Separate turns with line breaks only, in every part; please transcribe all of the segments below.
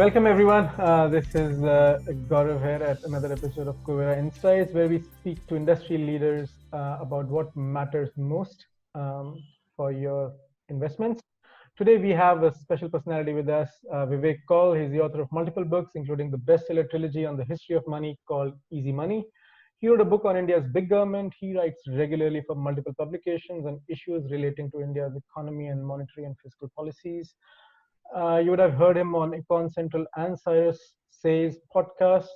Welcome everyone. This is Gaurav here at another episode of Kuvera Insights, where we speak to industry leaders about what matters most for your investments. Today we have a special personality with us, Vivek Kaul. He's the author of multiple books, including the bestseller trilogy on the history of money called Easy Money. He wrote a book on India's big government. He writes regularly for multiple publications on issues relating to India's economy and monetary and fiscal policies. You would have heard him on Econ Central and Cyrus Say's podcast.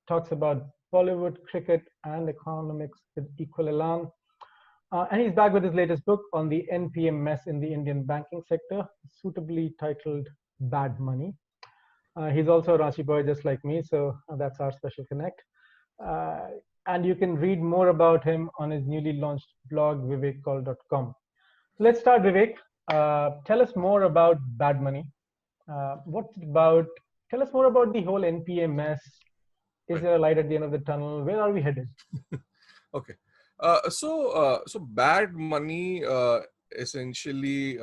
Talks about Bollywood, cricket, and economics with equal elan. And he's back with his latest book on the NPA mess in the Indian banking sector, suitably titled Bad Money. He's also a Ranchi boy just like me, so that's our special connect. Uh, and you can read more about him on his newly launched blog, vivekkaul.com. Let's start, Vivek. Tell us more about Bad Money. What about, tell us more about the whole NPA mess. Is there a light at the end of the tunnel? Where are we headed?
Okay. So Bad Money essentially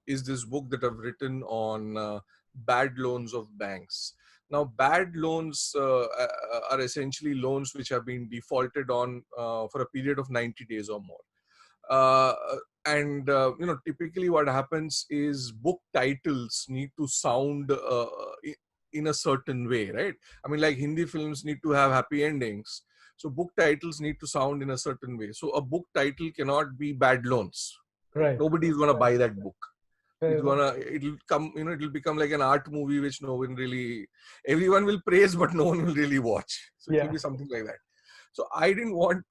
is this book that I've written on bad loans of banks. Now, bad loans are essentially loans which have been defaulted on for a period of 90 days or more. Typically what happens is book titles need to sound in a certain way, right? I mean, like Hindi films need to have happy endings. So book titles need to sound in a certain way. So a book title cannot be Bad Loans.
Right.
Nobody is going to buy that book.
Fair
It'll become like an art movie which everyone will praise, but no one will really watch. So it will be something like that. So I didn't want,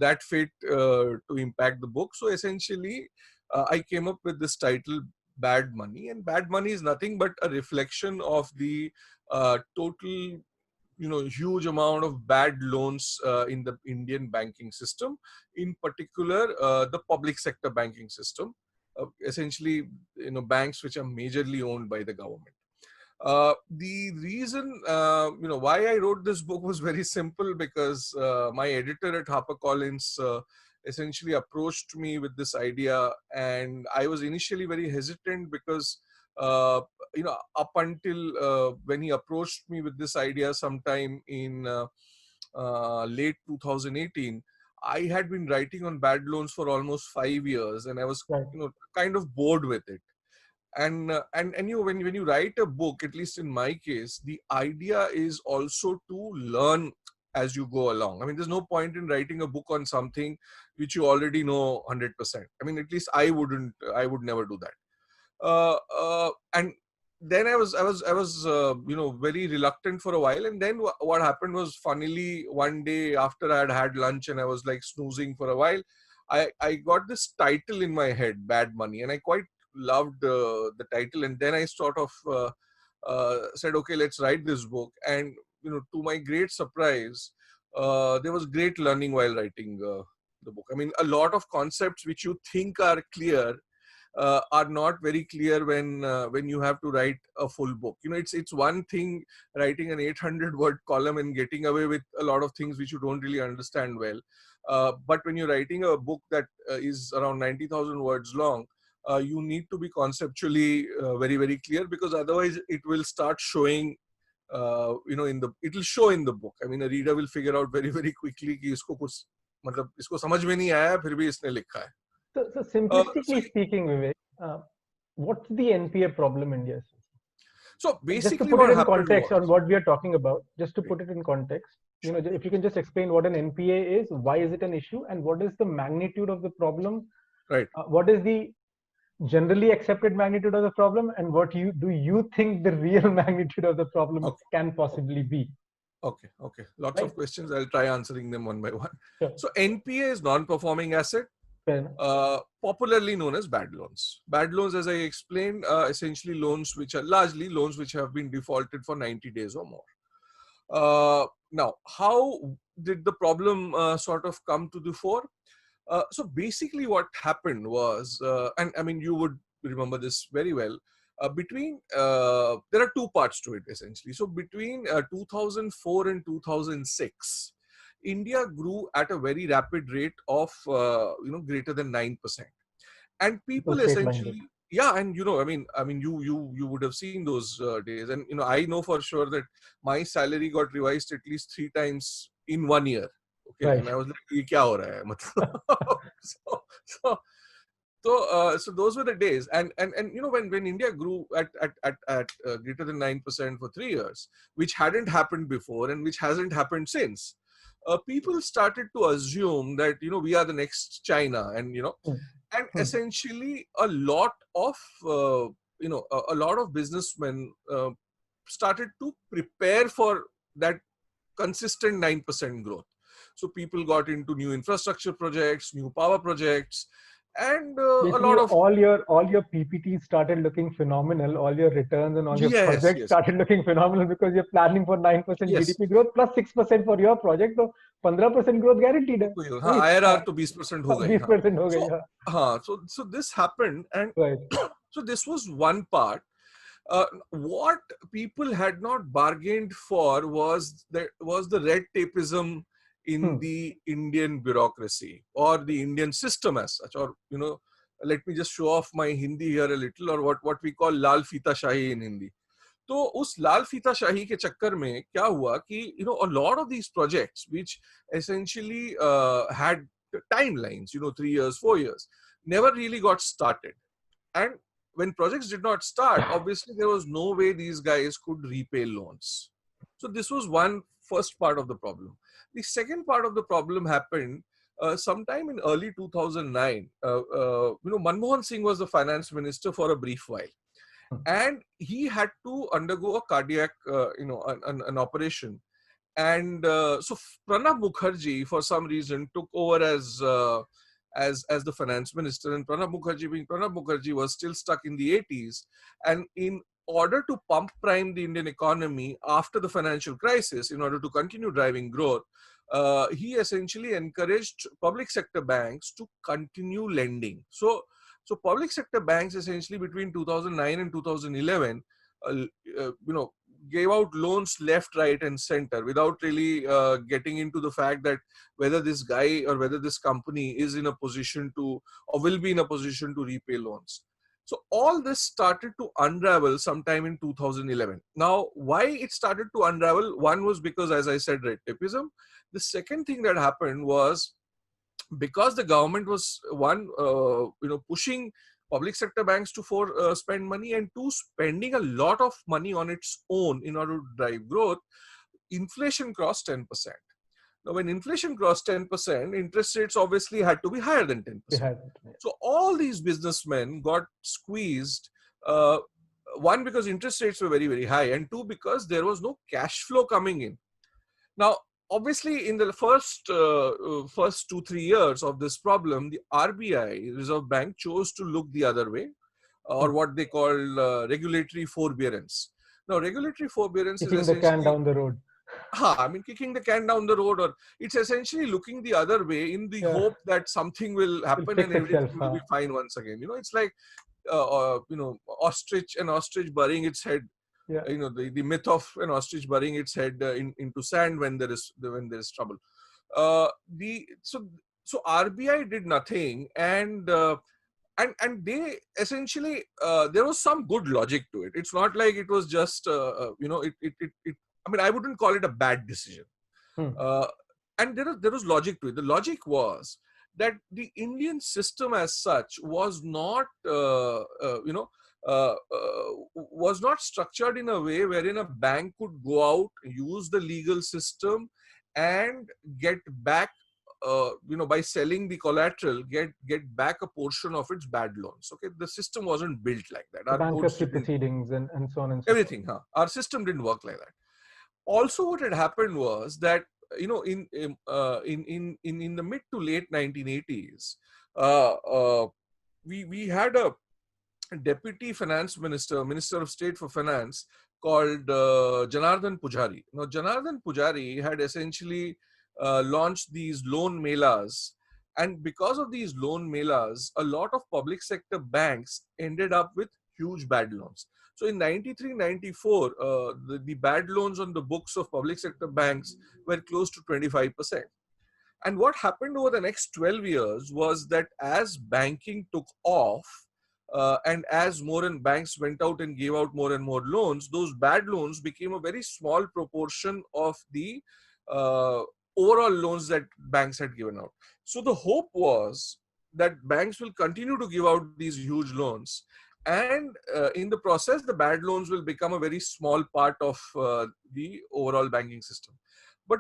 that fate to impact the book. So essentially, I came up with this title, Bad Money. And Bad Money is nothing but a reflection of the total, huge amount of bad loans in the Indian banking system, in particular, the public sector banking system. Essentially, banks which are majorly owned by the government. The reason, why I wrote this book was very simple, because my editor at HarperCollins essentially approached me with this idea, and I was initially very hesitant because, up until when he approached me with this idea sometime in late 2018, I had been writing on bad loans for almost 5 years, and I was, kind of bored with it. And when you write a book, at least in my case, the idea is also to learn as you go along. I mean, there's no point in writing a book on something which you already know 100%. I mean, at least I would never do that. And then I was very reluctant for a while. And then what happened was, funnily, one day after I had lunch and I was like snoozing for a while, I got this title in my head, Bad Money, and I quite loved the title. And then I sort of said, okay, let's write this book. And to my great surprise, there was great learning while writing the book. I mean, a lot of concepts which you think are clear are not very clear when you have to write a full book. It's one thing writing an 800-word column and getting away with a lot of things which you don't really understand well. But when you're writing a book that is around 90,000 words long, you need to be conceptually very, very clear, because otherwise it will start showing, it'll show in the book. I mean, a reader will figure out very, very quickly कि इसको समझ में नहीं आया, फिर भी इसने लिखा है.
So simplistically speaking, Vivek, what's the NPA problem in India?
So basically,
just to put it in context on what we are talking about, just to put it in context, if you can just explain what an NPA is, why is it an issue, and what is the magnitude of the problem?
Right.
What is the generally accepted magnitude of the problem, and what do you think the real magnitude of the problem can possibly be?
Okay. Lots of questions. I'll try answering them one by one. Sure. So NPA is non-performing asset. Popularly known as bad loans. Bad loans, as I explained, essentially loans which are largely loans which have been defaulted for 90 days or more. Now, how did the problem sort of come to the fore? So basically what happened was, and I mean, you would remember this very well, there are two parts to it essentially. So between 2004 and 2006, India grew at a very rapid rate of, greater than 9%. And people essentially, yeah, and you would have seen those days, and I know for sure that my salary got revised at least 3 times in 1 year. Okay,
Right.
and I was like, "ये क्या हो रहा है?" मतलब, so so those were the days, and when India grew at greater than 9% for 3 years, which hadn't happened before and which hasn't happened since, people started to assume that we are the next China, and
Hmm.
essentially a lot of a lot of businessmen started to prepare for that consistent 9% growth. So people got into new infrastructure projects, new power projects, and a
Basically,
lot of
all your PPTs started looking phenomenal. All your returns and all your
yes,
projects
yes,
started looking phenomenal because you're planning for 9%
yes.
GDP growth plus 6% for your project. So 15% growth guaranteed है.
हाँ,
Right?
IRR तो 20% हो गई. हाँ.
20% हो गई.
So so this happened, and
Right.
so this was one part. What people had not bargained for was the red tapeism in
Hmm.
the Indian bureaucracy or the Indian system as such, or let me just show off my Hindi here a little, or what we call lal fita shahi in Hindi. तो उस लाल फीता शाही के चक्कर में क्या हुआ कि a lot of these projects which essentially had timelines, 3 years, 4 years, never really got started. And when projects did not start, obviously there was no way these guys could repay loans. So this was one first part of the problem. The second part of the problem happened sometime in early 2009. Manmohan Singh was the finance minister for a brief while, and he had to undergo a cardiac, an operation. And so Pranab Mukherjee, for some reason, took over as the finance minister, and Pranab Mukherjee was still stuck in the 80s, and in order to pump prime the Indian economy after the financial crisis, in order to continue driving growth, he essentially encouraged public sector banks to continue lending. So public sector banks essentially between 2009 and 2011, uh, gave out loans left, right, and center without really getting into the fact that whether this guy or whether this company is in a position to or will be in a position to repay loans. So all this started to unravel sometime in 2011. Now, why it started to unravel? One was because, as I said, red tapeism. The second thing that happened was because the government was pushing public sector banks to spend money, and two, spending a lot of money on its own in order to drive growth. Inflation crossed 10%. Now when inflation crossed 10%, interest rates obviously had to be higher than 10%. So all these businessmen got squeezed, one because interest rates were very, very high, and two because there was no cash flow coming in. Now, obviously, in the first 2-3 years of this problem, the RBI, Reserve Bank, chose to look the other way, or what they call regulatory forbearance. Now, regulatory forbearance
Kicking
is
the can
essentially
down the road.
kicking the can down the road, or it's essentially looking the other way in the hope that something will happen and everything will be fine once again. It's like an ostrich burying its head.
Yeah.
The myth of an ostrich burying its head into sand when there is trouble. So RBI did nothing, and they essentially there was some good logic to it. It's not like it was just it I mean, I wouldn't call it a bad decision. And there was logic to it. The logic was that the Indian system as such was not was not structured in a way wherein a bank could go out, use the legal system, and get back, by selling the collateral, get back a portion of its bad loans. Okay, the system wasn't built like that.
The bankruptcy proceedings and so on and so
everything.
forth.
Our system didn't work like that. Also, what had happened was that in the mid to late 1980s, we had a deputy finance minister, Minister of State for Finance, called Janardhan Pujari. Now, Janardhan Pujari had essentially launched these loan melas, and because of these loan melas, a lot of public sector banks ended up with huge bad loans. So in 93, 94, the bad loans on the books of public sector banks were close to 25%. And what happened over the next 12 years was that as banking took off, And as more and banks went out and gave out more and more loans, those bad loans became a very small proportion of the uh, overall loans that banks had given out. So the hope was that banks will continue to give out these huge loans, and in the process, the bad loans will become a very small part of the overall banking system. But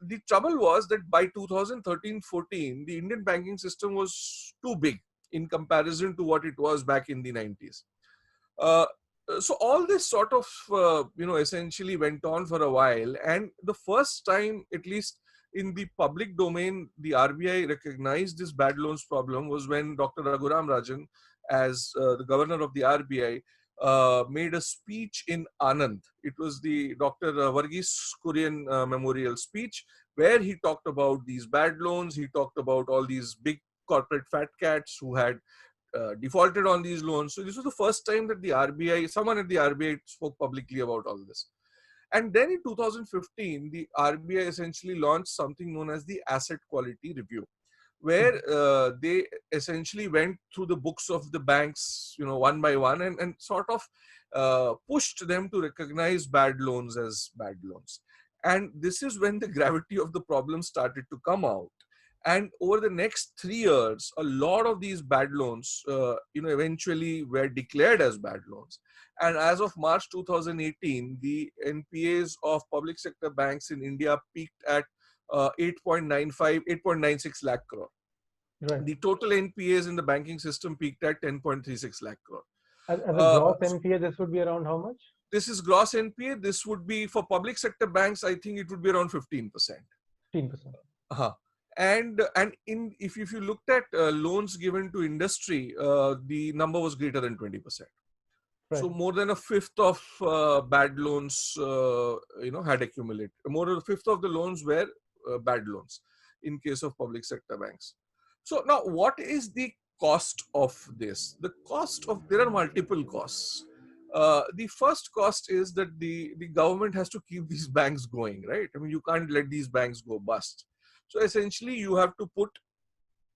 the trouble was that by 2013-14, the Indian banking system was too big in comparison to what it was back in the 90s. Uh, so all this sort of, essentially went on for a while. And the first time, at least in the public domain, the RBI recognized this bad loans problem was when Dr. Raghuram Rajan, as the governor of the RBI, made a speech in Anand. It was the Dr. Varghese Kurian memorial speech, where he talked about these bad loans. He talked about all these big corporate fat cats who had defaulted on these loans. So this was the first time that the RBI, someone at the RBI spoke publicly about all this. And then in 2015, the RBI essentially launched something known as the Asset Quality Review, where they essentially went through the books of the banks, one by one, and sort of pushed them to recognize bad loans as bad loans. And this is when the gravity of the problem started to come out. And over the next 3 years, a lot of these bad loans, eventually were declared as bad loans. And as of March 2018, the NPAs of public sector banks in India peaked at 8.96 lakh crore.
Right.
The total NPAs in the banking system peaked at 10.36 lakh crore.
As a gross NPA, this would be around how much?
This is gross NPA. This would be for public sector banks, I think it would be around 15%.
15%.
Uh-huh. And if you looked at loans given to industry, the number was greater than 20%. Right. So more than a fifth of bad loans, had accumulated. More than a fifth of the loans were bad loans in case of public sector banks. So now, what is the cost of this? The cost of, there are multiple costs. The first cost is that the government has to keep these banks going, right? I mean, you can't let these banks go bust. So essentially, you have to put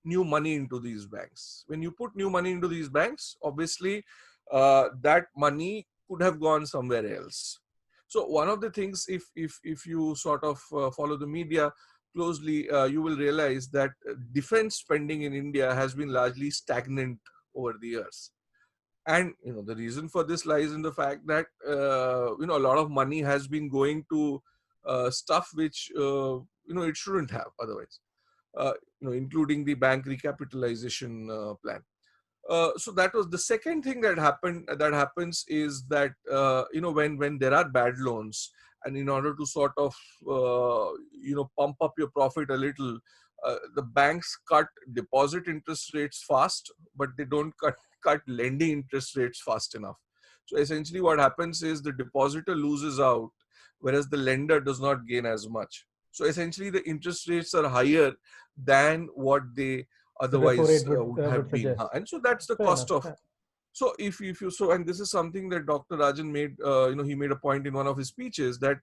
new money into these banks. When you put new money into these banks, obviously, that money could have gone somewhere else. So one of the things, if you sort of follow the media closely, you will realize that defense spending in India has been largely stagnant over the years. And the reason for this lies in the fact that a lot of money has been going to stuff which it shouldn't have otherwise, including the bank recapitalization plan. So that was the second thing that happens is that when there are bad loans, and in order to sort of pump up your profit a little, the banks cut deposit interest rates fast, but they don't cut lending interest rates fast enough. So essentially what happens is the depositor loses out, whereas the lender does not gain as much. So essentially the interest rates are higher than what they otherwise would have been. And so that's the cost of. So if you and this is something that Dr. Rajan made, he made a point in one of his speeches that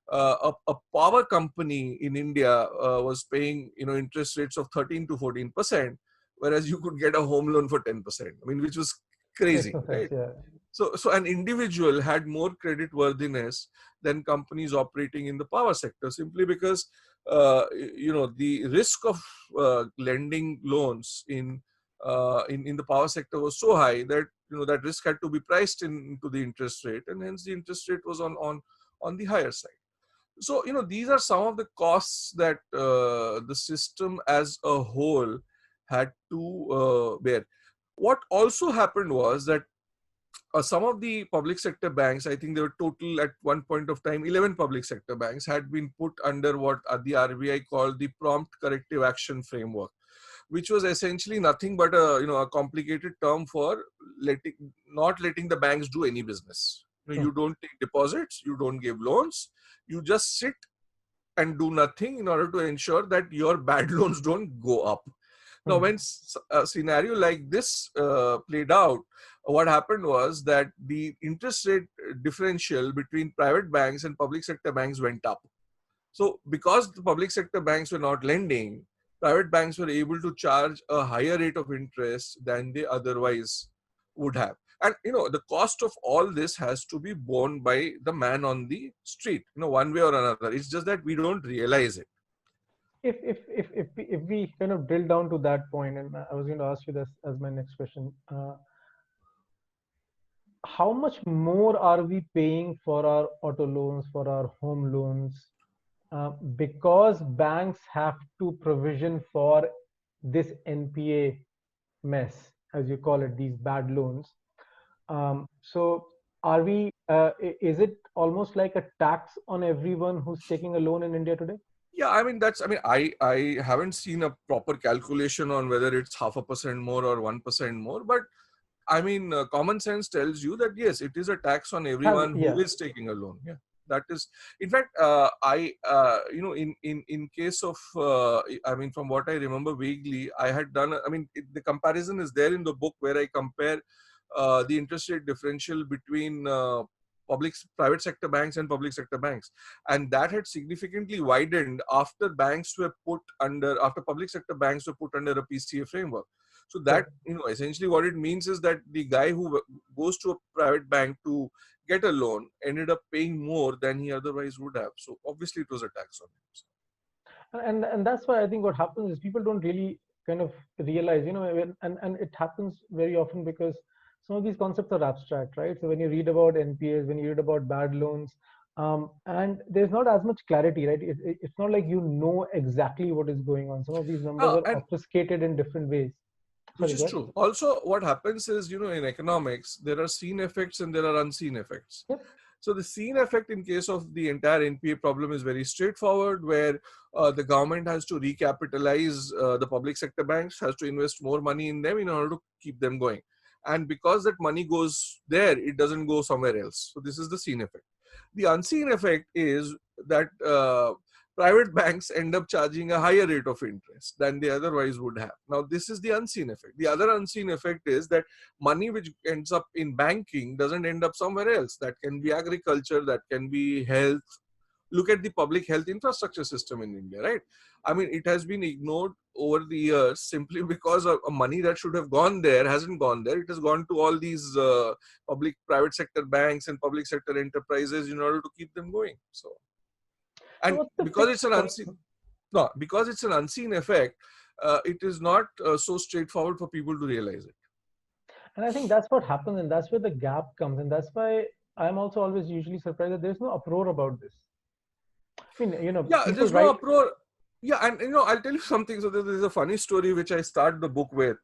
a power company in India was paying, interest rates of 13 to 14%, whereas you could get a home loan for 10%. I mean, which was crazy, right? Yeah. So an individual had more credit worthiness than companies operating in the power sector, simply because the risk of lending loans in the power sector was so high that that risk had to be priced into the interest rate, and hence the interest rate was on the higher side. So these are some of the costs that the system as a whole had to bear. What also happened was that some of the public sector banks, I think there were total at one point of time 11 public sector banks, had been put under what the RBI called the Prompt Corrective Action Framework, which was essentially nothing but a complicated term for not letting the banks do any business. You don't take deposits, you don't give loans, you just sit and do nothing in order to ensure that your bad loans don't go up. Now, when a scenario like this played out, what happened was that the interest rate differential between private banks and public sector banks went up. So because the public sector banks were not lending, private banks were able to charge a higher rate of interest than they otherwise would have. And the cost of all this has to be borne by the man on the street, one way or another. It's just that we don't realize it.
If we kind of drill down to that point, and I was going to ask you this as my next question, how much more are we paying for our auto loans, for our home loans, because banks have to provision for this NPA mess, as you call it, these bad loans? So are we, is it almost like a tax on everyone who's taking a loan in India today?
Yeah, I haven't seen a proper calculation on whether it's 0.5% more or 1% more, but common sense tells you that yes, it is a tax on everyone who is taking a loan. Yeah, that is. In fact, in case of, from what I remember vaguely, I had done. The comparison is there in the book where I compare the interest rate differential between private sector banks and public sector banks, and that had significantly widened after public sector banks were put under a PCA framework. So that, essentially what it means is that the guy who goes to a private bank to get a loan ended up paying more than he otherwise would have. So obviously it was a tax on
him. And that's why I think what happens is people don't really kind of realize, and it happens very often because some of these concepts are abstract, right? So when you read about NPAs, when you read about bad loans, and there's not as much clarity, right? It's not like you know exactly what is going on. Some of these numbers are obfuscated in different ways.
Which is true. Also, what happens is, in economics, there are seen effects and there are unseen effects.
Yep.
So the seen effect in case of the entire NPA problem is very straightforward, where the government has to recapitalize the public sector banks, has to invest more money in them in order to keep them going. And because that money goes there, it doesn't go somewhere else. So this is the seen effect. The unseen effect is that private banks end up charging a higher rate of interest than they otherwise would have. Now, this is the unseen effect. The other unseen effect is that money which ends up in banking doesn't end up somewhere else. That can be agriculture, that can be health. Look at the public health infrastructure system in India, right? It has been ignored over the years simply because of money that should have gone there hasn't gone there. It has gone to all these private sector banks and public sector enterprises in order to keep them going. So. And because it's an unseen effect, it is not so straightforward for people to realize it.
And I think that's what happens, and that's where the gap comes, and that's why I'm also always usually surprised that there's no uproar about this.
Yeah, there's no uproar. Yeah, and I'll tell you something. So there's a funny story which I start the book with.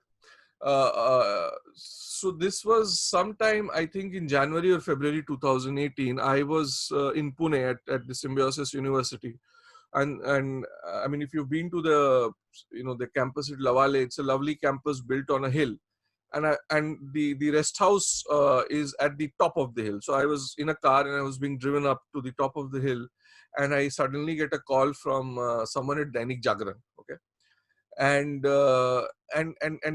So this was sometime, I think, in January or February 2018. I was in Pune at the Symbiosis University, and if you've been to the campus at Lavale, it's a lovely campus built on a hill, and the rest house is at the top of the hill. So I was in a car and I was being driven up to the top of the hill, and I suddenly get a call from someone at Dainik Jagran. Okay. And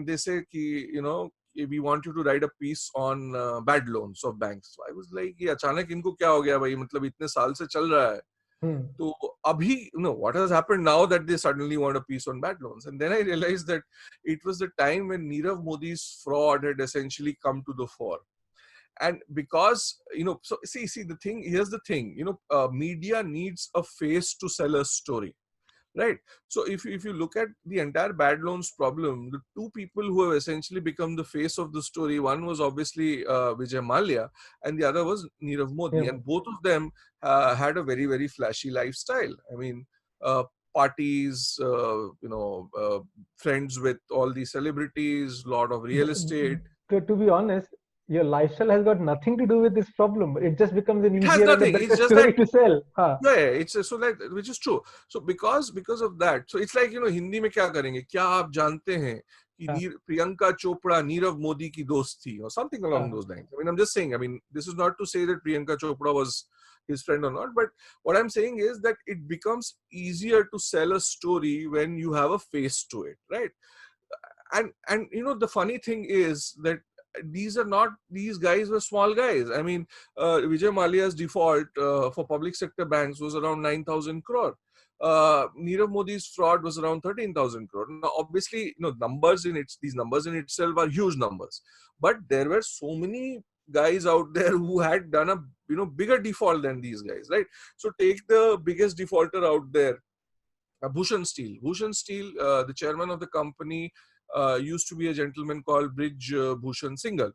they say, we want you to write a piece on bad loans of banks. So I was like, अचानक इनको क्या हो गया भाई, मतलब इतने साल से चल रहा है. तो अभी, what has happened now that they suddenly want a piece on bad loans? And then I realized that it was the time when Nirav Modi's fraud had essentially come to the fore. And because, so see the thing, here's the thing, media needs a face to sell a story. Right. So if you look at the entire bad loans problem, the two people who have essentially become the face of the story, one was obviously Vijay Mallya and the other was Nirav Modi. Yeah. And both of them had a very, very flashy lifestyle. Parties, friends with all the celebrities, lot of real estate.
To be honest, your lifestyle has got nothing to do with this problem. It just becomes an easier and better story to sell.
Yeah, it's so like, which is true. So because of that, so it's like, Hindi में क्या करेंगे? क्या आप जानते हैं कि Priyanka Chopra Nirav Modi की दोस्त थी, or something along those lines. I'm just saying. This is not to say that Priyanka Chopra was his friend or not, but what I'm saying is that it becomes easier to sell a story when you have a face to it, right? And the funny thing is that these guys were small guys. Vijay Mallya's default for public sector banks was around 9,000 crore. Nirav Modi's fraud was around 13,000 crore. Now, obviously, these numbers in itself are huge numbers, but there were so many guys out there who had done a bigger default than these guys, right? So take the biggest defaulter out there, Bhushan Steel. Bhushan Steel, the chairman of the company, used to be a gentleman called Bridge Bhushan Singhal.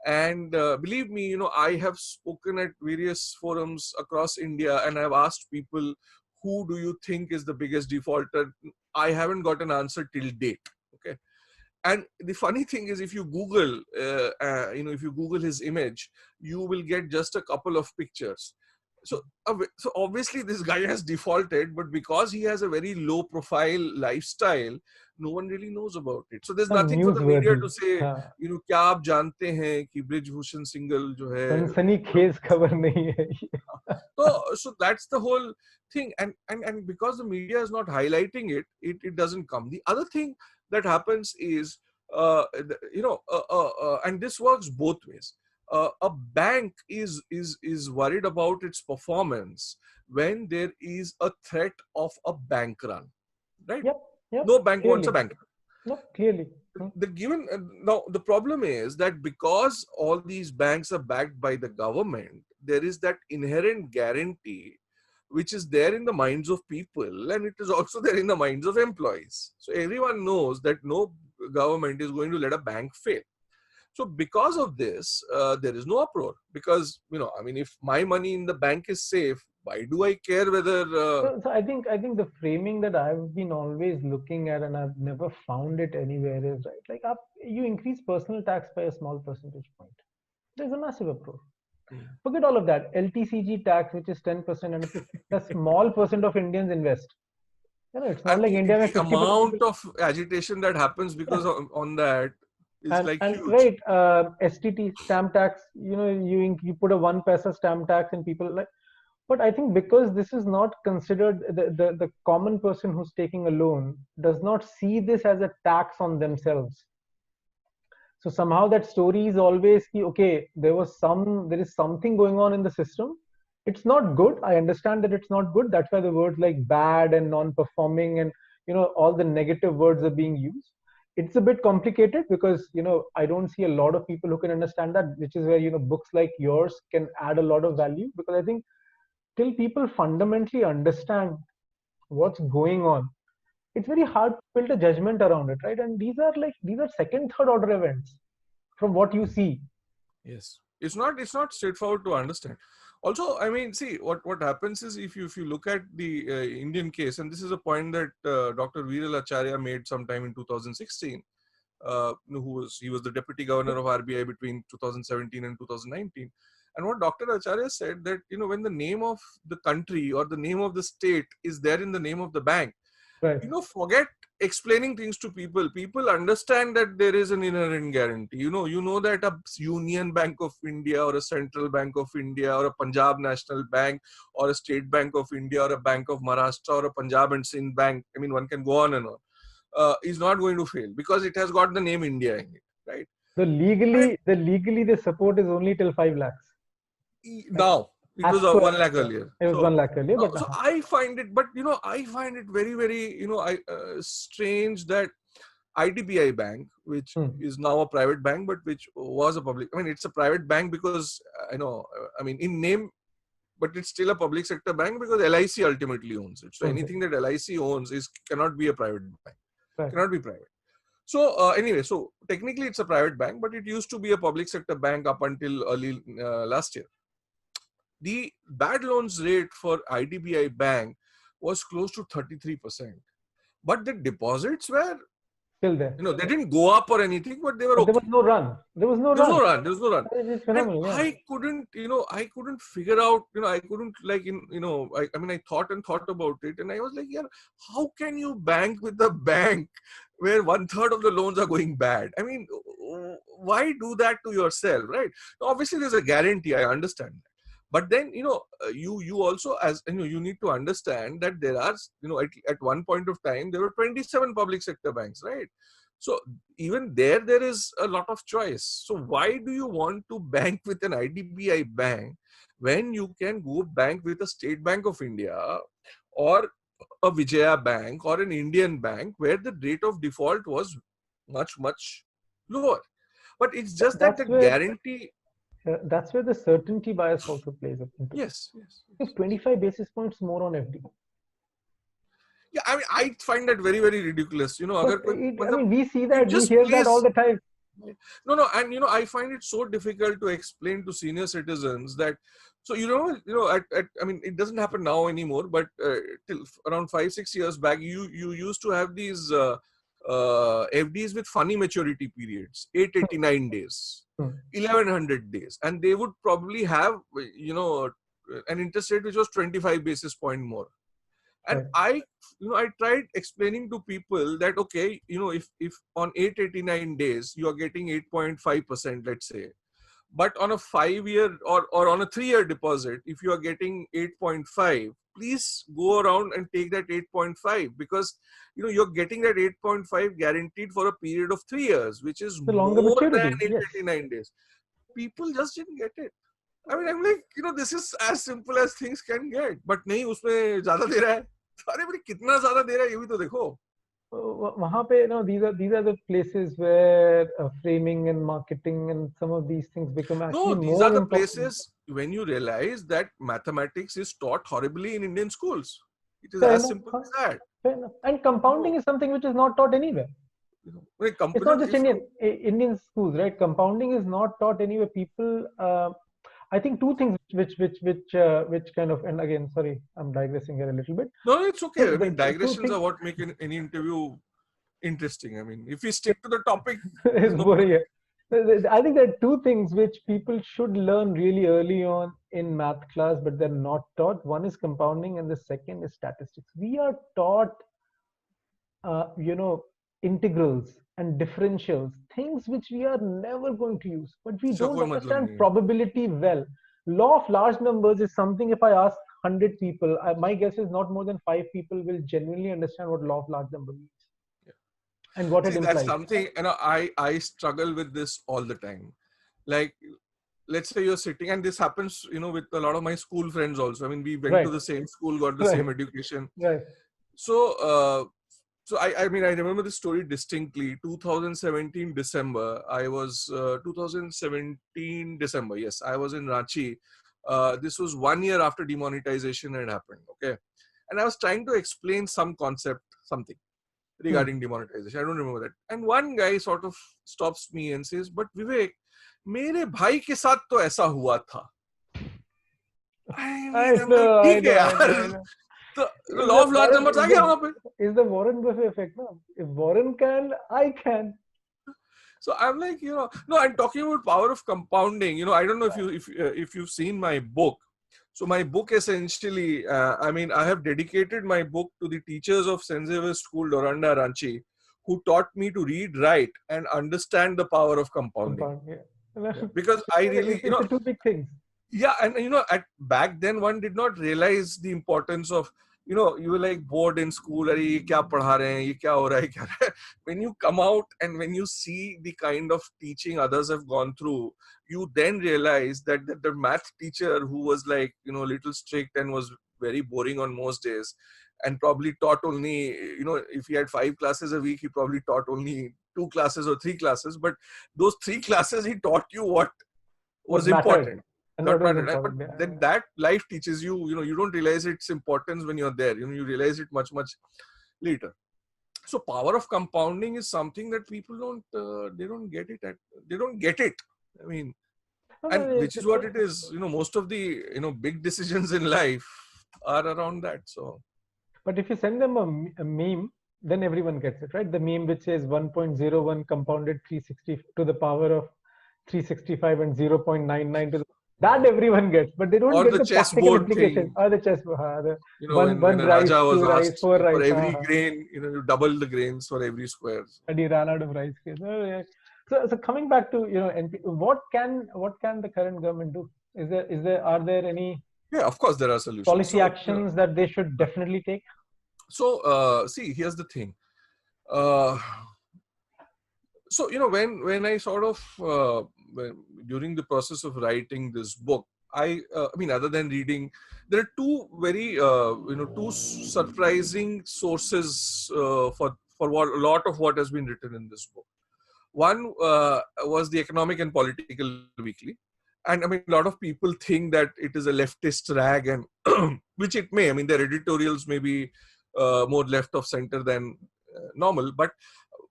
And believe me, I have spoken at various forums across India, and I've asked people, who do you think is the biggest defaulter? I haven't got an answer till date. Okay. And the funny thing is, if you Google, if you Google his image, you will get just a couple of pictures. So obviously this guy has defaulted, but because he has a very low profile lifestyle, no one really knows about it. So there's nothing for the media to say, क्या आप जानते हैं कि Bridge Bhushan Singhal जो है
सनसनीखेज खबर नहीं है.
So that's the whole thing, and because the media is not highlighting it, it doesn't come. The other thing that happens is, and this works both ways. A bank is worried about its performance when there is a threat of a bank run, right?
Yep,
no bank
clearly
wants a bank run.
No, clearly.
Now the problem is that because all these banks are backed by the government, there is that inherent guarantee which is there in the minds of people, and it is also there in the minds of employees. So everyone knows that no government is going to let a bank fail. So because of this, there is no uproar, because if my money in the bank is safe, why do I care whether?
So I think the framing that I've been always looking at, and I've never found it anywhere, is right. Like you increase personal tax by a small percentage point, there's a massive uproar. Forget all of that. LTCG tax, which is 10%, and a small percent of Indians invest. It's not like India.
The amount of agitation that happens because on that.
And right, STT stamp tax, you put a 1 paisa stamp tax, and people like, but I think because this is not considered, the common person who's taking a loan does not see this as a tax on themselves. So somehow that story is always, okay, there is something going on in the system. It's not good. I understand that it's not good. That's why the words like bad and non-performing and all the negative words are being used. It's a bit complicated because I don't see a lot of people who can understand that, which is where books like yours can add a lot of value, because I think till people fundamentally understand what's going on, it's very hard to build a judgment around it, right? And these are second, third order events from what you see.
Yes, it's not straightforward to understand. Also, see, what happens is, if you look at the Indian case, and this is a point that Dr. Viral Acharya made sometime in 2016, he was the deputy governor of RBI between 2017 and 2019. And what Dr. Acharya said, that when the name of the country or the name of the state is there in the name of the bank,
right,
forget explaining things to people. People understand that there is an inherent guarantee. You know that a Union Bank of India or a Central Bank of India or a Punjab National Bank or a State Bank of India or a Bank of Maharashtra or a Punjab and Sindh Bank, one can go on and on, is not going to fail because it has got the name India in it, right?
So legally the support is only till 5 lakhs.
Now. It was 1 lakh earlier.
It was 1 lakh earlier. But
so I find it, I find it very, very, strange that IDBI Bank, which is now a private bank, but which was a public, it's a private bank because, in name, but it's still a public sector bank because LIC ultimately owns it. So anything that LIC owns cannot be a private bank. Right. Cannot be private. So anyway, so technically it's a private bank, but it used to be a public sector bank up until early last year. The bad loans rate for IDBI Bank was close to 33%, but the deposits were
still there.
They didn't go up or anything, but they were okay.
There was no run. There was no run.
It's phenomenal, yeah. I couldn't figure out, I couldn't I thought about it, and I was like, yeah, how can you bank with a bank where 1/3 of the loans are going bad? Why do that to yourself, right? Obviously, there's a guarantee. I understand that. But then, you also, as you need to understand that there are, at one point of time, there were 27 public sector banks, right? So even there is a lot of choice. So why do you want to bank with an IDBI bank when you can go bank with a State Bank of India or a Vijaya Bank or an Indian bank where the rate of default was much, much lower. But it's just that the guarantee.
That's where the certainty bias also plays up into.
Yes.
It's 25 basis points more on FD.
Yeah, I mean, I find that very, very ridiculous.
We see that, we hear that all the time.
No, and I find it so difficult to explain to senior citizens that. So I mean, it doesn't happen now anymore, but till around 5-6 years back, you used to have these FDs with funny maturity periods, 889 days, 1100 days, and they would probably have an interest rate which was 25 basis point more. And I tried explaining to people that, okay, if on 889 days you are getting 8.5%, let's say, but on a 5-year or on a 3-year deposit, if you are getting 8.5, please go around and take that 8.5, because you're getting that 8.5 guaranteed for a period of 3 years, which is more than 889 days. People just didn't get it. I mean, I'm like, this is as simple as things can get. But nahi, usme zyada de raha hai. अरे बड़ी कितना ज़्यादा दे रहा है ये भी तो देखो.
वहाँ पे these are the places where framing and marketing and some of these things become actually more important.
No, these are the places when you realize that mathematics is taught horribly in Indian schools. It is as simple as that.
And compounding is something which is not taught anywhere. It's not just Indian schools, right? Compounding is not taught anywhere. People, I think two things which kind of, and again, sorry, I'm digressing here a little bit.
No, it's okay. So I mean, digressions are what make any interview interesting. I mean, if we stick to the topic,
it's boring. I think there are two things which people should learn really early on in math class, but they're not taught. One is compounding, and the second is statistics. We are taught, integrals and differentials, things which we are never going to use, but we don't understand probability well. Law of large numbers is something, if I ask 100 people, my guess is not more than 5 people will genuinely understand what law of large number means. Yeah. And what it implies.
That's something, I struggle with this all the time. Like, let's say you're sitting, and this happens, with a lot of my school friends also. I mean, we went to the same school, got the same education.
Right.
So I remember this story distinctly. 2017 December, I was 2017 December. Yes, I was in Ranchi. This was 1 year after demonetization had happened. Okay, and I was trying to explain some concept, something regarding demonetization. I don't remember that. And one guy sort of stops me and says, "But Vivek, मेरे भाई के साथ तो ऐसा हुआ था."
I know.
The law of large numbers
is the Warren Buffett effect. No? If Warren can, I can.
So I'm like, no, I'm talking about power of compounding. I don't know if you've seen my book. So my book essentially, I have dedicated my book to the teachers of St. Xavier's School, Doranda, Ranchi, who taught me to read, write, and understand the power of compounding. Because I really,
it's the two big things.
Yeah, and at back then one did not realize the importance of, you were like bored in school, ye kya padha rahe hain, ye kya ho raha hai. When you come out and when you see the kind of teaching others have gone through, you then realize that the math teacher who was like, a little strict and was very boring on most days, and probably taught only, if he had 5 classes a week, he probably taught only 2 classes or 3 classes, but those 3 classes he taught you what was important. But then that life teaches you, you don't realize its importance when you're there. You realize it much, much later. So power of compounding is something that people they don't get it. I mean, and which is what it is. Most of the, big decisions in life are around that. So,
but if you send them a meme, then everyone gets it, right? The meme which says 1.01 compounded 360 to the power of 365 and 0.99 to the that everyone gets, but they don't get the practical implication. Or the chessboard.
When rice, Raja was asked for every grain, you double the grains for every square.
And he ran out of rice grains. Oh, yeah. So coming back to what can the current government do? Are there any?
Yeah, of course there are solutions.
Policy actions that they should definitely take.
So see, here's the thing. So when I sort of during the process of writing this book, I mean, other than reading, there are two very, two surprising sources for what a lot of what has been written in this book. One was the Economic and Political Weekly. And I mean, a lot of people think that it is a leftist rag, and which it may. I mean, their editorials may be more left of center than normal, but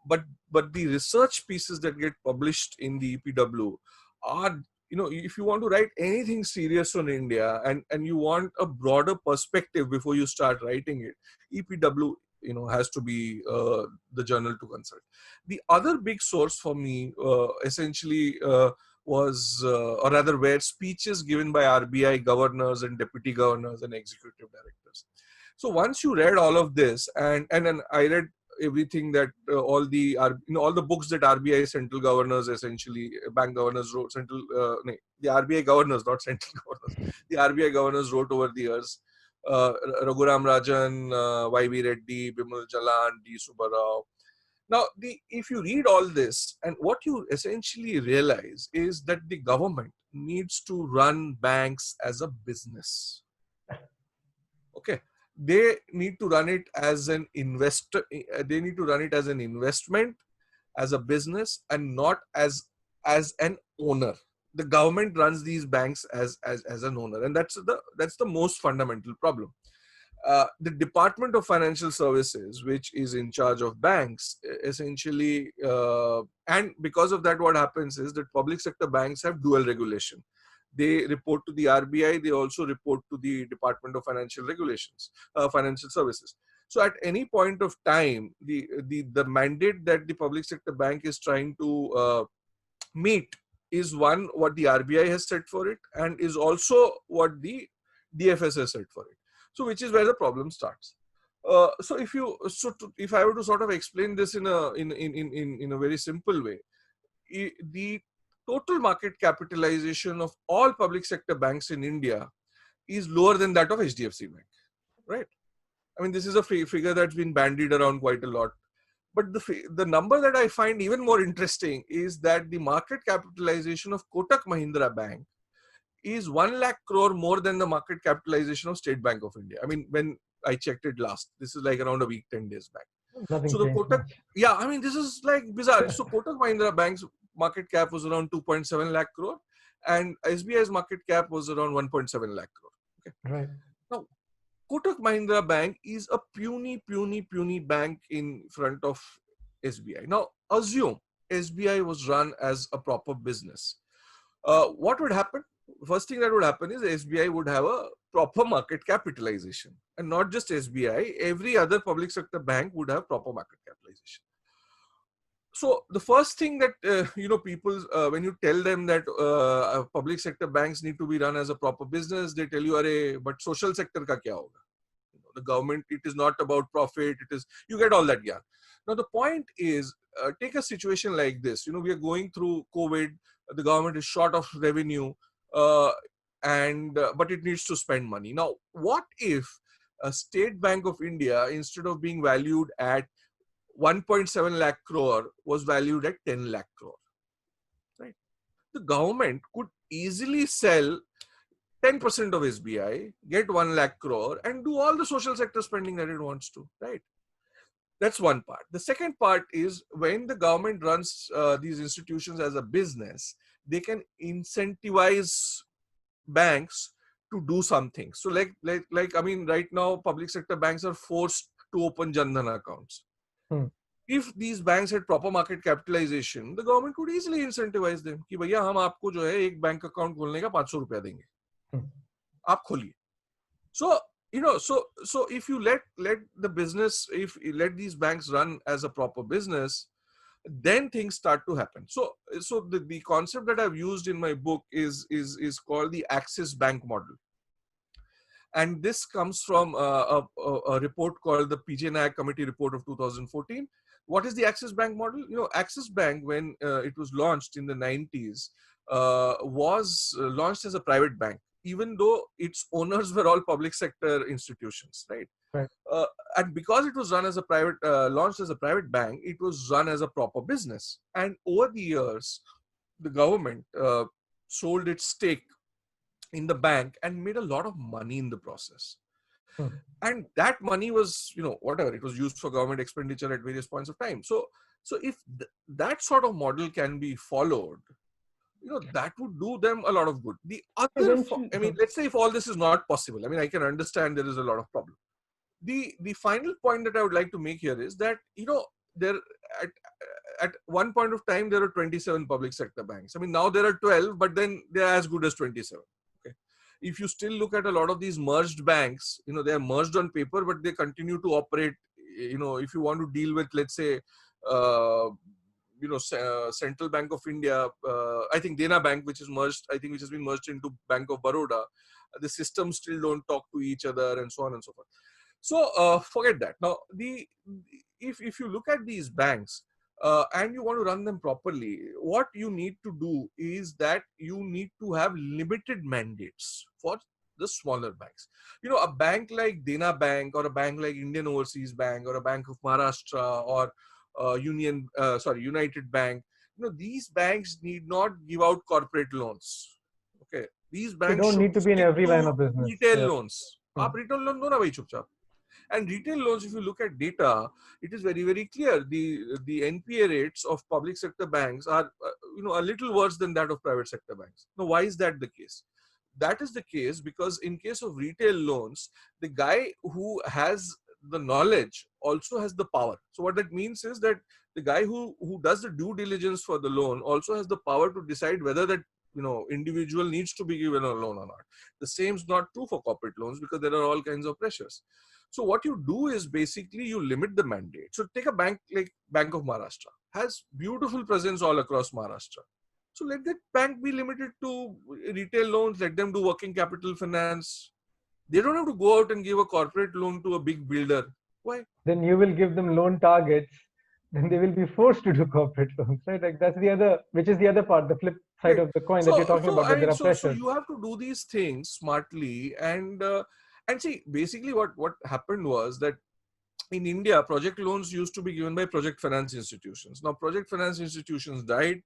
but the research pieces that get published in the EPW are, if you want to write anything serious on India, and you want a broader perspective before you start writing it, EPW has to be the journal to consult. The other big source for me essentially was, or rather were speeches given by RBI governors and deputy governors and executive directors. So once you read all of this, and then I read everything that all the all the books that RBI central governors, essentially bank governors wrote, the RBI governors, not central governors, the RBI governors wrote over the years. Raghuram Rajan, YB Reddy, Bimal Jalan, D. Subbarao. Now, if you read all this, and what you essentially realize is that the government needs to run banks as a business. Okay. They need to run it as an investor. They need to run it as an investment, as a business, and not as an owner. The government runs these banks as an owner, and that's the most fundamental problem. The Department of Financial Services, which is in charge of banks, essentially, and because of that, what happens is that public sector banks have dual regulation. They report to the RBI. They also report to the Department of Financial Regulations, Financial Services. So at any point of time, the mandate that the public sector bank is trying to meet is one, what the RBI has set for it, and is also what the DFS has set for it. So which is where the problem starts. So if I were to sort of explain this in a very simple way, the total market capitalization of all public sector banks in India is lower than that of HDFC Bank, right? I mean, this is a figure that's been bandied around quite a lot. But the number that I find even more interesting is that the market capitalization of Kotak Mahindra Bank is 1 lakh crore more than the market capitalization of State Bank of India. I mean, when I checked it last, this is like around a week, 10 days back.
Nothing
so the
changed
Kotak,
much.
yeah, I mean, this is like bizarre. So Kotak Mahindra Bank's market cap was around 2.7 lakh crore, and SBI's market cap was around 1.7 lakh crore. Okay.
Right.
Now, Kotak Mahindra Bank is a puny bank in front of SBI. Now, assume SBI was run as a proper business. What would happen? First thing that would happen is SBI would have a proper market capitalization, and not just SBI, every other public sector bank would have proper market capitalization. So the first thing that people, when you tell them that public sector banks need to be run as a proper business, they tell you, "Arey, but social sector ka kya hoga?" The government, it is not about profit. It is, you get all that, yeah. Now the point is, take a situation like this. We are going through COVID. The government is short of revenue, but it needs to spend money. Now, what if a State Bank of India, instead of being valued at 1.7 lakh crore, was valued at 10 lakh crore? Right? The government could easily sell 10% of SBI, get 1 lakh crore, and do all the social sector spending that it wants to, right? That's one part. The second part is, when the government runs these institutions as a business, they can incentivize banks to do something. So like I mean, right now, public sector banks are forced to open Jan Dhan accounts. If these banks had proper market capitalization, the government could easily incentivize them. कि भैया हम आपको जो है एक bank account खोलने का 500 रुपया देंगे, आप खोलिए. So so if you let the business, if you let these banks run as a proper business, then things start to happen. So the concept that I've used in my book is called the Axis Bank model. And this comes from a report called the PJ Nayak Committee Report of 2014. What is the Axis Bank model? Axis Bank, when it was launched in the 90s, was launched as a private bank, even though its owners were all public sector institutions, right?
Right.
And because it was run as a private, launched as a private bank, it was run as a proper business. And over the years, the government sold its stake in the bank and made a lot of money in the process.
Hmm.
And that money was, whatever, it was used for government expenditure at various points of time. So if that sort of model can be followed, that would do them a lot of good. The other,
Eventually,
I mean, let's say if all this is not possible, I mean, I can understand there is a lot of problem. The final point that I would like to make here is that, there at at one point of time there are 27 public sector banks. I mean, now there are 12, but then they are as good as 27. Okay. If you still look at a lot of these merged banks, they are merged on paper, but they continue to operate. If you want to deal with, let's say, uh, Central Bank of India, I think Dena Bank, which is merged, I think which has been merged into Bank of Baroda, the systems still don't talk to each other and so on and so forth. So forget that. Now, if you look at these banks and you want to run them properly, what you need to do is that you need to have limited mandates for the smaller banks. A bank like Dena Bank or a bank like Indian Overseas Bank or a Bank of Maharashtra or United Bank, these banks need not give out corporate loans. Okay, these
they
banks
don't
should
need to be in
stick
every line
to
of business.
retail
Yeah.
loans.
Hmm.
आप retail loan दो ना भाई चुपचाप. And retail loans, if you look at data, it is very, very clear. The NPA rates of public sector banks are, a little worse than that of private sector banks. Now, why is that the case? That is the case because in case of retail loans, the guy who has the knowledge also has the power. So what that means is that the guy who does the due diligence for the loan also has the power to decide whether that individual needs to be given a loan or not. The same is not true for corporate loans because there are all kinds of pressures. So what you do is basically you limit the mandate. So take a bank like Bank of Maharashtra, has beautiful presence all across Maharashtra. So let that bank be limited to retail loans, let them do working capital finance. They don't have to go out and give a corporate loan to a big builder. Why?
Then you will give them loan targets, then they will be forced to do corporate loans, right? Like that's the other, which is the other part, the flip side
Right.
of the coin that you're
So,
talking about,
I
that there
mean,
are
so
pressures.
you have to do these things smartly, and see, basically, what happened was that in India, project loans used to be given by project finance institutions. Now, project finance institutions died,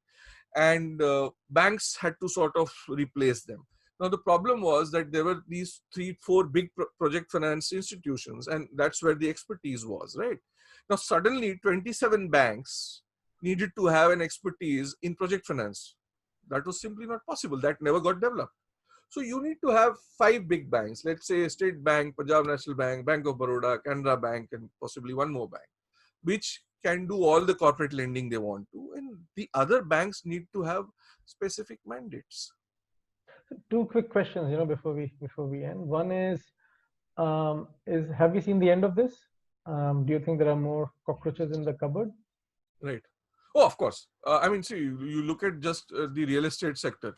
and banks had to sort of replace them. Now, the problem was that there were these 3-4 big project finance institutions, and that's where the expertise was, right? Now, suddenly, 27 banks needed to have an expertise in project finance. That was simply not possible. That never got developed. So you need to have 5 big banks, let's say State Bank, Punjab National Bank, Bank of Baroda, Canara Bank, and possibly one more bank, which can do all the corporate lending they want to. And the other banks need to have specific mandates.
Two quick questions, before we end. One is have you seen the end of this? Do you think there are more cockroaches in the cupboard?
Right. Oh, of course. I mean, see, you look at just the real estate sector.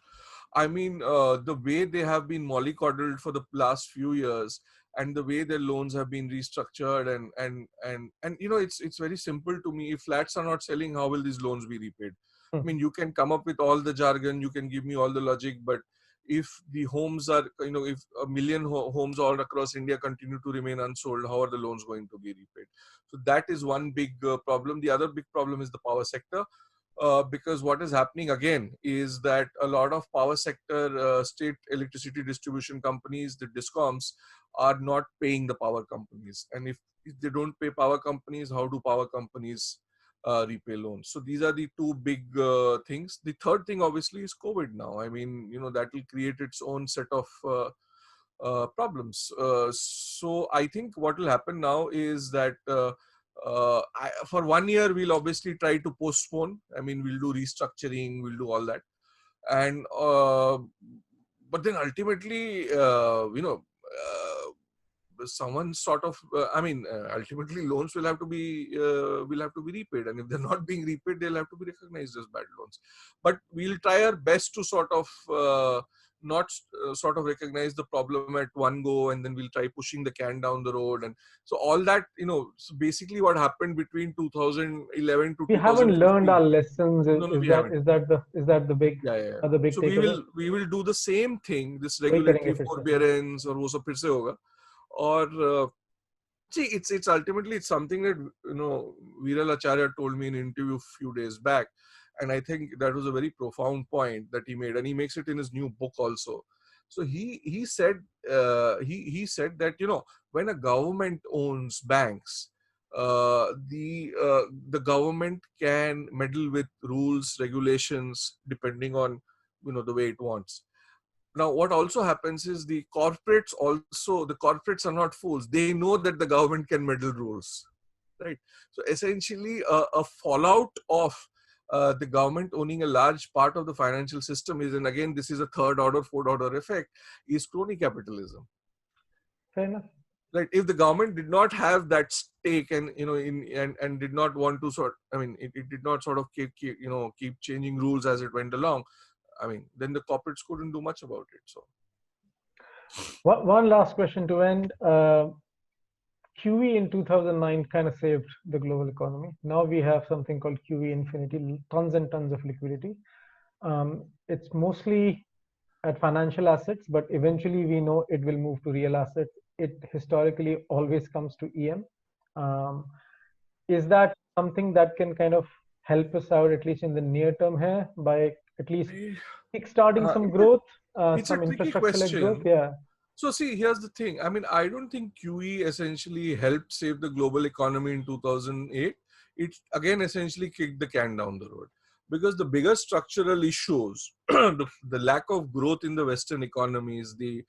I mean, the way they have been mollycoddled for the last few years, and the way their loans have been restructured, and it's very simple to me. If flats are not selling, how will these loans be repaid? I mean, you can come up with all the jargon, you can give me all the logic, but if the homes are, if a million homes all across India continue to remain unsold, how are the loans going to be repaid? So that is one big problem. The other big problem is the power sector. Because what is happening again is that a lot of power sector state electricity distribution companies, the DISCOMs, are not paying the power companies. And if they don't pay power companies, how do power companies repay loans? So these are the two big things. The third thing obviously is COVID now. I mean, that will create its own set of problems. So I think what will happen now is that for 1 year, we'll obviously try to postpone. I mean, we'll do restructuring, we'll do all that. And, but then ultimately, someone sort of, ultimately loans will have to be repaid. And if they're not being repaid, they'll have to be recognized as bad loans. But we'll try our best to sort of, not sort of recognize the problem at one go, and then we'll try pushing the can down the road. And so all that, so basically what happened between 2011 to
We haven't
2015.
learned our lessons.
No, we haven't.
Is that the big
Yeah.
the big
So
takeaway?
we will do the same thing, this
वही करेंगे
regulatory
फिर से.
forbearance और वो सब फिर से होगा. Or see, it's ultimately it's something that Viral Acharya told me in an interview a few days back, and I think that was a very profound point that he made, and he makes it in his new book also. So he said he said that, you know, when a government owns banks, the government can meddle with rules, regulations, depending on, you know, the way it wants. Now what also happens is the corporates are not fools. They know that the government can meddle rules, right? So essentially a fallout of the government owning a large part of the financial system is, and again this is a third order, fourth order effect, is crony capitalism.
Fair enough.
Right? If the government did not have that stake, and, you know, and did not want to it did not sort of keep changing rules as it went along, I mean, then the corporates couldn't do much about it. So
One last question to end. QE in 2009 kind of saved the global economy. Now we have something called QE infinity, tons and tons of liquidity. It's mostly at financial assets, but eventually we know it will move to real assets. It historically always comes to EM. Is that something that can kind of help us out, at least in the near term here, by at least kickstarting some growth,
it's
some
a tricky
infrastructure-led growth?
question.
Yeah.
So see, here's the thing. I mean, I don't think QE essentially helped save the global economy in 2008. It again essentially kicked the can down the road, because the bigger structural issues, the lack of growth in the Western economies, the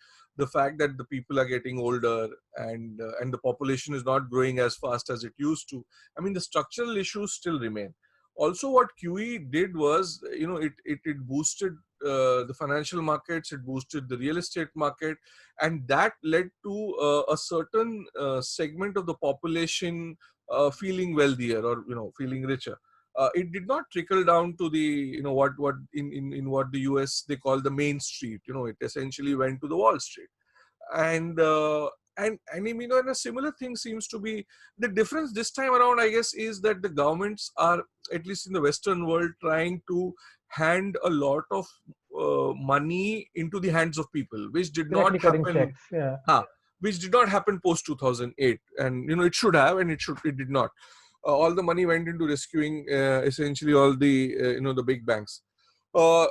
fact that the people are getting older, and the population is not growing as fast as it used to. I mean, the structural issues still remain. Also, what QE did was, you know, it boosted the financial markets, it boosted the real estate market, and that led to a certain segment of the population feeling wealthier, or, you know, feeling richer. It did not trickle down to the, you know, what in what the US they call the main street. You know, it essentially went to the Wall Street. And you know, and a similar thing seems to be the difference this time around, I guess, is that the governments are, at least in the Western world, trying to hand a lot of money into the hands of people, which did not
Cutting
happen.
checks. Yeah.
Which did not happen post 2008, and, you know, it should have, and it did not. All the money went into rescuing essentially all the you know, the big banks. So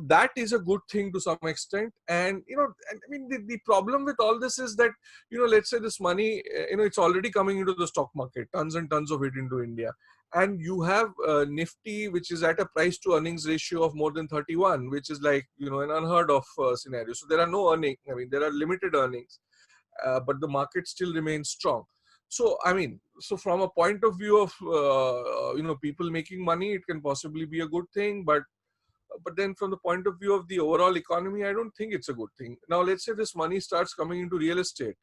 that is a good thing to some extent. And, you know, and I mean, the problem with all this is that, you know, let's say this money, you know, it's already coming into the stock market, tons and tons of it into India. And you have Nifty, which is at a price to earnings ratio of more than 31, which is like, you know, an unheard of scenario. So there are no earnings. I mean, there are limited earnings, but the market still remains strong. So, I mean, so from a point of view of, you know, people making money, it can possibly be a good thing, but then from the point of view of the overall economy, I don't think it's a good thing. Now, let's say this money starts coming into real estate.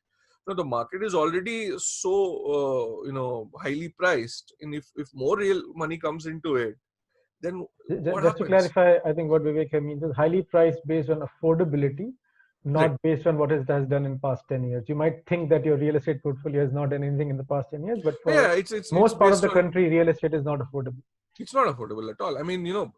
Now, the market is already so, you know, highly priced. And if more real money comes into it, then what
Just to
happens?
clarify, I think what Vivek means is highly priced based on affordability, not
Right.
based on what it has done in past 10 years. You might think that your real estate portfolio has not done anything in the past 10 years, but for
Yeah, it's
most part of
based
the
on,
country, real estate is not affordable.
it's not affordable at all. I mean, you know,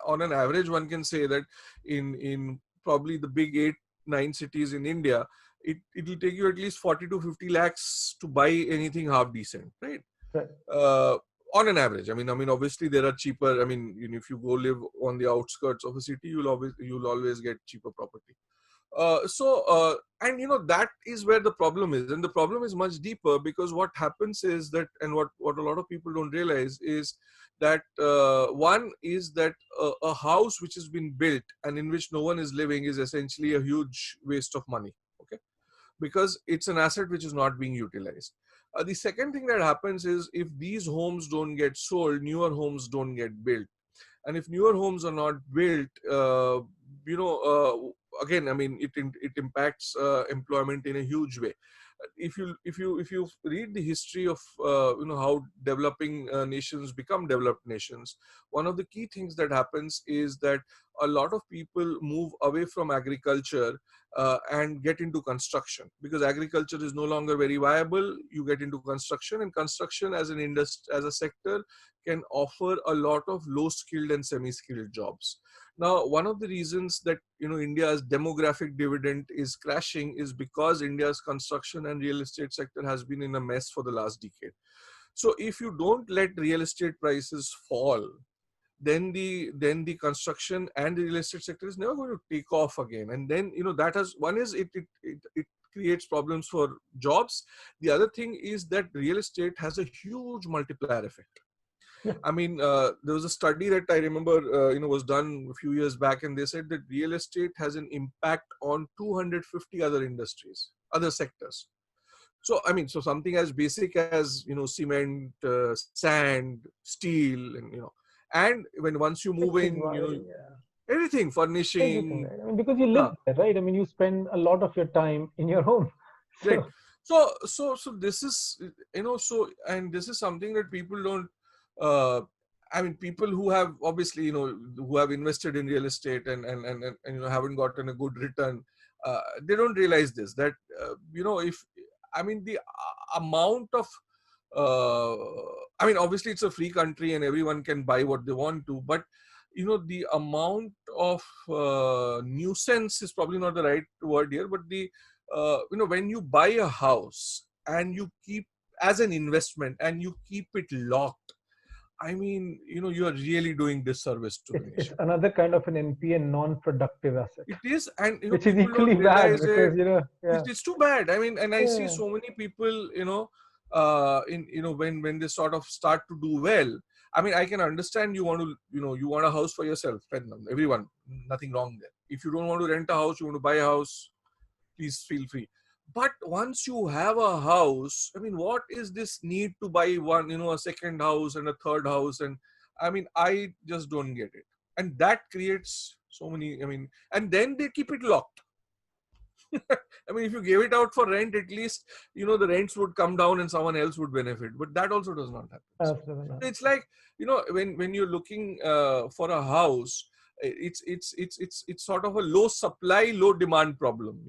on an average, one can say that in probably the big 8-9 cities in India, it will take you at least 40 to 50 lakhs to buy anything half decent, right?
Right.
On an average. I mean, obviously there are cheaper. I mean, you know, if you go live on the outskirts of a city, you'll always get cheaper property. And, you know, that is where the problem is, and the problem is much deeper, because what happens is that, and what a lot of people don't realize is that one is that a house which has been built and in which no one is living is essentially a huge waste of money. Okay, because it's an asset which is not being utilized. The second thing that happens is, if these homes don't get sold, newer homes don't get built. And if newer homes are not built, you know, again, I mean, it impacts employment in a huge way. If you read the history of you know, how developing nations become developed nations, one of the key things that happens is that a lot of people move away from agriculture and get into construction, because agriculture is no longer very viable. You get into construction, and construction as an industry, as a sector, can offer a lot of low skilled and semi skilled jobs. Now, one of the reasons that, you know, India's demographic dividend is crashing is because India's construction and real estate sector has been in a mess for the last decade. So if you don't let real estate prices fall, then the construction and the real estate sector is never going to take off again. And then, that has, one is it creates problems for jobs. The other thing is that real estate has a huge multiplier effect.
Yeah.
I mean, there was a study that I remember, was done a few years back, and they said that real estate has an impact on 250 other industries, other sectors. So, I mean, so something as basic as, cement, sand, steel, and once you move in, everything, furnishing.
Everything, right? I mean, because you live there, right? I mean, you spend a lot of your time in your home.
So. Right. So this is, and this is something that people don't, I mean, people who have obviously, who have invested in real estate and haven't gotten a good return, they don't realize this, that, the amount of, obviously it's a free country and everyone can buy what they want to, but, the amount of nuisance is probably not the right word here, but the, when you buy a house and you keep as an investment and you keep it locked, I mean, you are really doing disservice to the nation.
It's another kind of an NPA, non-productive asset.
It is, and
which is equally bad because
it's too bad. I mean, and I see so many people, when they sort of start to do well. I mean, I can understand you want to, you want a house for yourself. Everyone, nothing wrong there. If you don't want to rent a house, you want to buy a house, please feel free. But once you have a house, I mean, what is this need to buy one, a second house and a third house? And I mean, I just don't get it. And that creates so many, and then they keep it locked. I mean, if you gave it out for rent, at least, the rents would come down and someone else would benefit. But that also does not happen.
Absolutely not.
It's like, when you're looking for a house, it's sort of a low supply, low demand problem,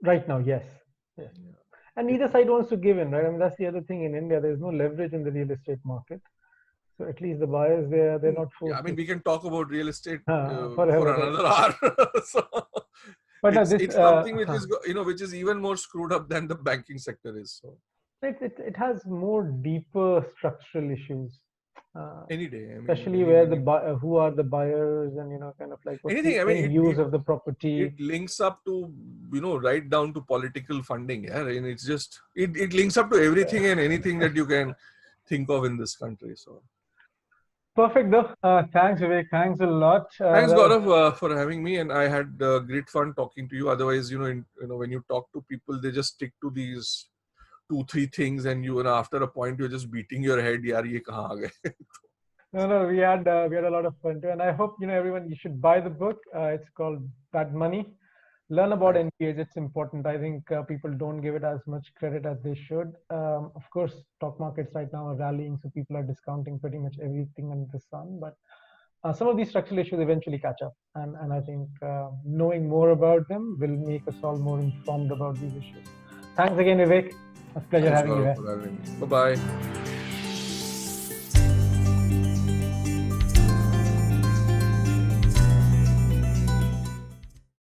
Right now, yes. Yeah. And neither side wants to give in, right? I mean, that's the other thing in India. There's no leverage in the real estate market. So at least the buyers, they're not forced.
Yeah, I mean, we can talk about real estate for another hour. But it's something which is, which is even more screwed up than the banking sector is. So
it has more deeper structural issues.
Any day,
especially where who are the buyers and kind of like what's the use of the property.
It links up to right down to political funding, and it's just it links up to everything and anything that you can think of in this country. So
perfect, though. Thanks, Vivek. Thanks a lot.
Thanks, Gaurav, for having me, and I had great fun talking to you. Otherwise, when you talk to people, they just stick to these 2-3 things, and after a point you're just beating your head. Yaar, ye kahan aa gaye?
No, we had a lot of fun too, and I hope everyone, you should buy the book. It's called Bad Money. Learn about NPAs. It's important. I think people don't give it as much credit as they should. Of course, stock markets right now are rallying, so people are discounting pretty much everything under the sun. But some of these structural issues eventually catch up, and I think knowing more about them will make us all more informed about these issues. Thanks again, Vivek. It's a pleasure having you here.
Bye-bye.